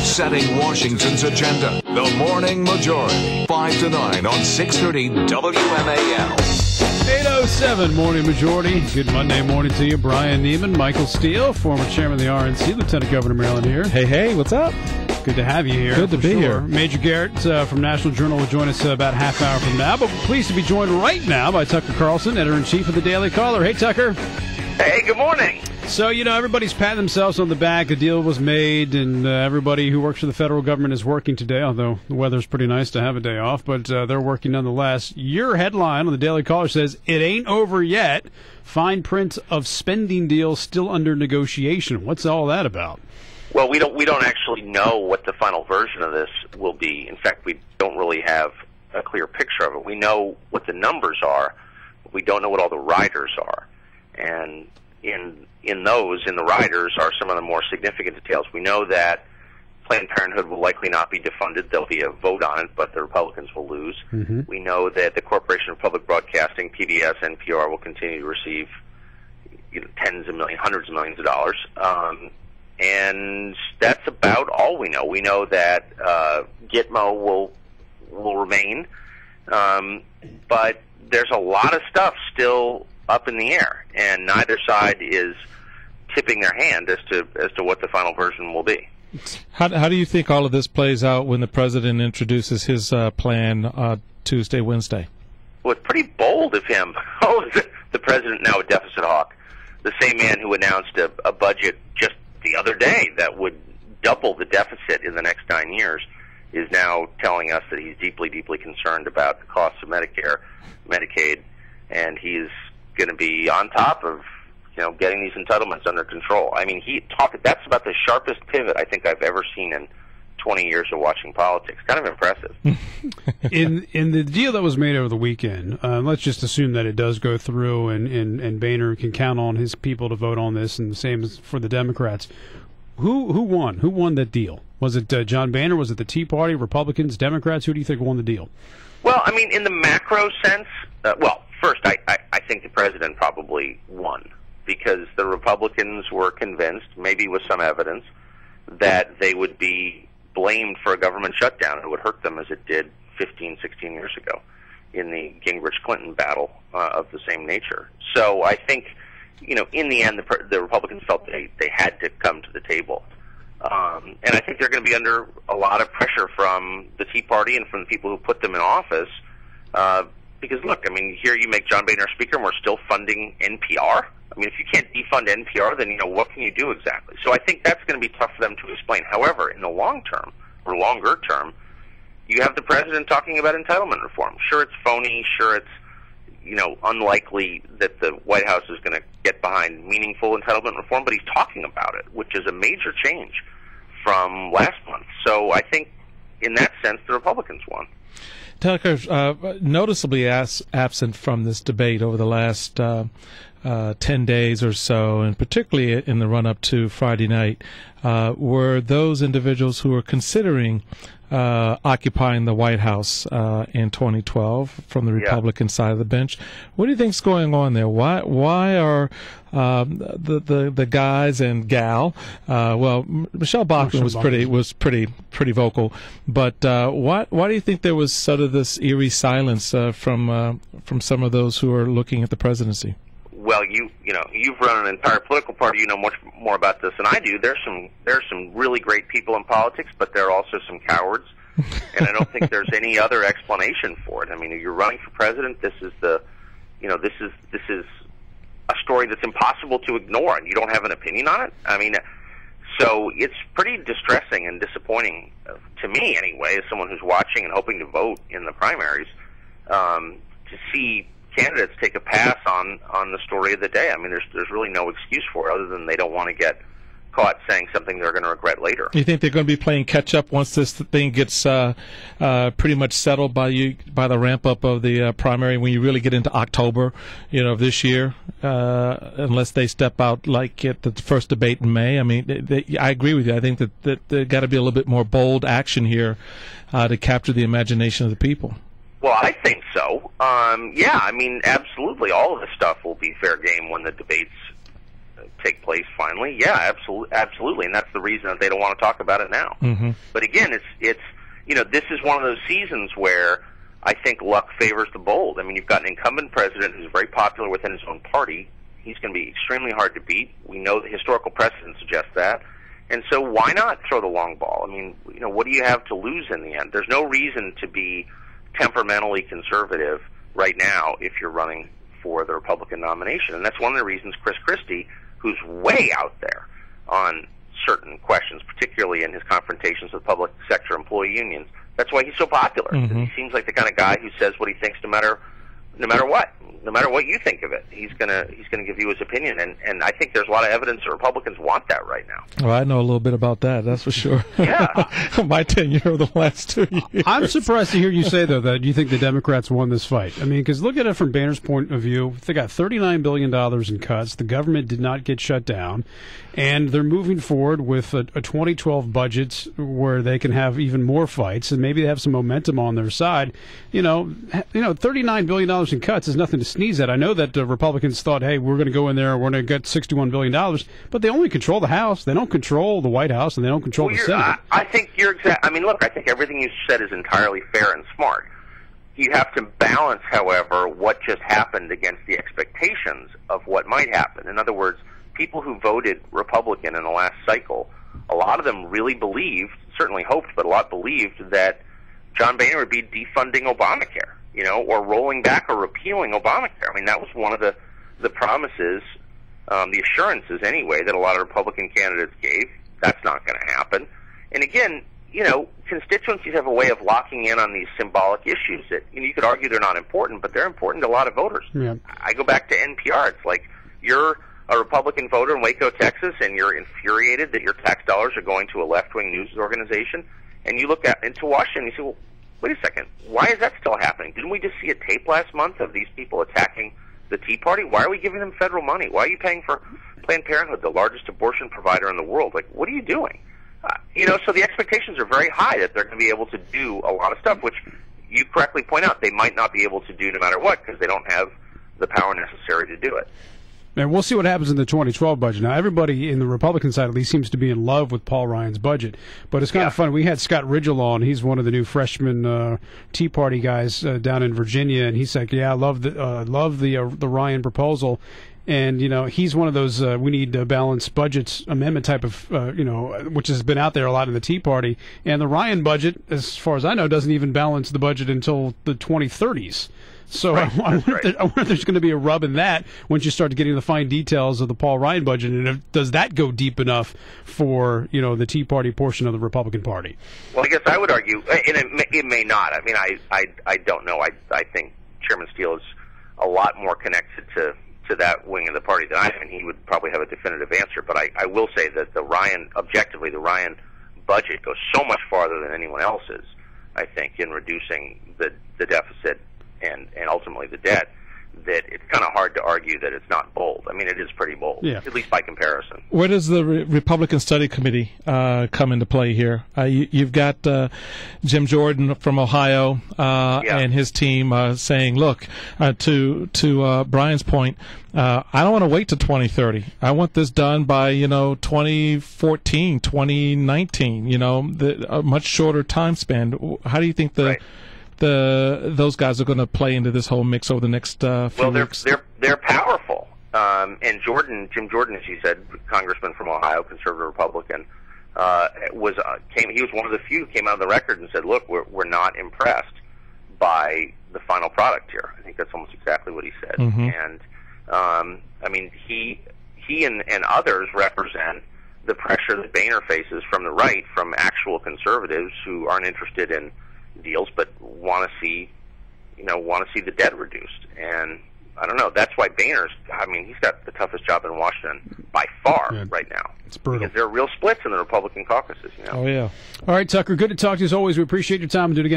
setting Washington's agenda. The Morning Majority, 5 to 9 on 630 WMAL. 8:07 Morning Majority. Good Monday morning to you. Brian Neiman, Michael Steele, former chairman of the RNC, Lieutenant Governor of Maryland here. Hey, what's up? Good to have you here. Good to be here. Major Garrett from National Journal will join us about half hour from now, but we're pleased to be joined right now by Tucker Carlson, editor-in-chief of the Daily Caller. Hey, Tucker. Hey, good morning. So, everybody's patting themselves on the back. The deal was made, and everybody who works for the federal government is working today, although the weather's pretty nice to have a day off, but they're working nonetheless. Your headline on the Daily Caller says, "It ain't over yet. Fine print of spending deal still under negotiation." What's all that about? Well, we don't actually know what the final version of this will be. In fact, we don't really have a clear picture of it. We know what the numbers are, but we don't know what all the riders are. And in the riders are some of the more significant details. We know that Planned Parenthood will likely not be defunded. There'll be a vote on it, but the Republicans will lose. Mm-hmm. We know that the Corporation of Public Broadcasting, PBS, NPR, will continue to receive tens of millions, hundreds of millions of dollars. And that's about all we know. We know that Gitmo will remain, but there's a lot of stuff still up in the air, and neither side is tipping their hand as to what the final version will be. How do you think all of this plays out when the president introduces his plan Tuesday, Wednesday? Well, it's pretty bold of him. Oh, is the president now a deficit hawk? The same man who announced a budget just the other day that would double the deficit in the next 9 years is now telling us that he's deeply, deeply concerned about the costs of Medicare, Medicaid, and he's going to be on top of getting these entitlements under control. I mean, that's about the sharpest pivot I think I've ever seen in 20 years of watching politics. Kind of impressive. In the deal that was made over the weekend, let's just assume that it does go through and Boehner can count on his people to vote on this, and the same as for the Democrats. Who won? Who won that deal? Was it John Boehner? Was it the Tea Party, Republicans, Democrats? Who do you think won the deal? Well, I mean, in the macro sense, first, I think the president probably won because the Republicans were convinced, maybe with some evidence, that they would be blamed for a government shutdown. It would hurt them as it did 15, 16 years ago in the Gingrich-Clinton battle of the same nature. So I think, in the end, the Republicans felt they had to come to the table. And I think they're going to be under a lot of pressure from the Tea Party and from the people who put them in office. Because, look, I mean, here you make John Boehner Speaker and we're still funding NPR. I mean, if you can't defund NPR, then, what can you do exactly? So I think that's going to be tough for them to explain. However, in the long term, or longer term, you have the president talking about entitlement reform. Sure, it's phony. Sure, it's, unlikely that the White House is going to get behind meaningful entitlement reform, but he's talking about it, which is a major change from last month. So I think, in that sense, the Republicans won. Tucker, noticeably absent from this debate over the last 10 days or so, and particularly in the run-up to Friday night, were those individuals who were considering occupying the White House in 2012 from the Republican side of the bench. What do you think's going on there? Why are the guys and gal? Michelle Bachmann was pretty vocal, but why do you think there was sort of this eerie silence from some of those who are looking at the presidency? Well, you've run an entire political party. You know much more about this than I do. There's some really great people in politics, but there are also some cowards, and I don't think there's any other explanation for it. I mean, if you're running for president, this is this is a story that's impossible to ignore, and you don't have an opinion on it. I mean, so it's pretty distressing and disappointing to me, anyway, as someone who's watching and hoping to vote in the primaries, to see candidates take a pass on the story of the day. I mean, there's really no excuse for it other than they don't want to get caught saying something they're going to regret later. You think they're going to be playing catch up once this thing gets pretty much settled by the ramp up of the primary, when you really get into October, of this year, unless they step out like at the first debate in May? I mean, I agree with you. I think that there got to be a little bit more bold action here to capture the imagination of the people. Well, I think so. I mean, absolutely. All of this stuff will be fair game when the debates take place finally, yeah, absolutely, and that's the reason that they don't want to talk about it now. Mm-hmm. But again, it's this is one of those seasons where I think luck favors the bold. I mean, you've got an incumbent president who's very popular within his own party. He's going to be extremely hard to beat. We know the historical precedent suggests that. And so why not throw the long ball? I mean, what do you have to lose in the end? There's no reason to be temperamentally conservative right now if you're running for the Republican nomination. And that's one of the reasons Chris Christie, who's way out there on certain questions, particularly in his confrontations with public sector employee unions, that's why he's so popular. Mm-hmm. He seems like the kind of guy who says what he thinks no matter what you think of it. He's gonna give you his opinion, and I think there's a lot of evidence that Republicans want that right now. Well, I know a little bit about that, that's for sure. Yeah. My tenure of the last 2 years. I'm surprised to hear you say, though, that you think the Democrats won this fight. I mean, because look at it from Boehner's point of view. They got $39 billion in cuts. The government did not get shut down. And they're moving forward with a 2012 budget where they can have even more fights, and maybe they have some momentum on their side. $39 billion in cuts is nothing to sneeze at. I know that the Republicans thought, hey, we're going to go in there, we're going to get $61 billion, but they only control the House. They don't control the White House, and they don't control the Senate. I think you're exact. I mean, look, I think everything you said is entirely fair and smart. You have to balance, however, what just happened against the expectations of what might happen. In other words, people who voted Republican in the last cycle, a lot of them really believed, certainly hoped, but a lot believed that John Boehner would be defunding Obamacare, or rolling back or repealing Obamacare. I mean, that was one of the promises, the assurances anyway, that a lot of Republican candidates gave. That's not going to happen. And again, constituencies have a way of locking in on these symbolic issues that you could argue they're not important, but they're important to a lot of voters. Yeah. I go back to NPR. It's like you're a Republican voter in Waco, Texas, and you're infuriated that your tax dollars are going to a left-wing news organization, and you look into Washington and you say, well, wait a second, why is that still happening? Didn't we just see a tape last month of these people attacking the Tea Party? Why are we giving them federal money? Why are you paying for Planned Parenthood, the largest abortion provider in the world? Like, what are you doing? So the expectations are very high that they're going to be able to do a lot of stuff, which you correctly point out they might not be able to do no matter what because they don't have the power necessary to do it. And we'll see what happens in the 2012 budget. Now, everybody in the Republican side at least seems to be in love with Paul Ryan's budget. But it's kind of fun. We had Scott Ridgel on. He's one of the new freshman Tea Party guys down in Virginia. And he's like, yeah, I love the Ryan proposal. And, he's one of those we need balanced budgets amendment type of, which has been out there a lot in the Tea Party. And the Ryan budget, as far as I know, doesn't even balance the budget until the 2030s. So I wonder if there's going to be a rub in that once you start getting the fine details of the Paul Ryan budget, and does that go deep enough for the Tea Party portion of the Republican Party? Well, I guess I would argue, and it may not. I mean, I don't know. I think Chairman Steele is a lot more connected to that wing of the party than I am, and he would probably have a definitive answer. But I will say that the Ryan budget goes so much farther than anyone else's, I think, in reducing the deficit and ultimately the debt, that it's kind of hard to argue that it's not bold. I mean, it is pretty bold, at least by comparison. Where does the Republican Study Committee come into play here? You've got Jim Jordan from Ohio and his team saying, look, to Brian's point, I don't want to wait to 2030. I want this done by 2014, 2019. A much shorter time span. How do you think those guys are going to play into this whole mix over the next few weeks? They're powerful. And Jim Jordan, as you said, congressman from Ohio, conservative Republican, he was one of the few who came out of the record and said, look, we're not impressed by the final product here. I think that's almost exactly what he said. Mm-hmm. And I mean, he and others represent the pressure that Boehner faces from the right, from actual conservatives who aren't interested in deals but want to see the debt reduced. And I don't know, that's why he's got the toughest job in Washington by far right now. It's brutal. Because there are real splits in the Republican caucuses. Oh yeah. All right, Tucker, good to talk to you as always. We appreciate your time, and do it again.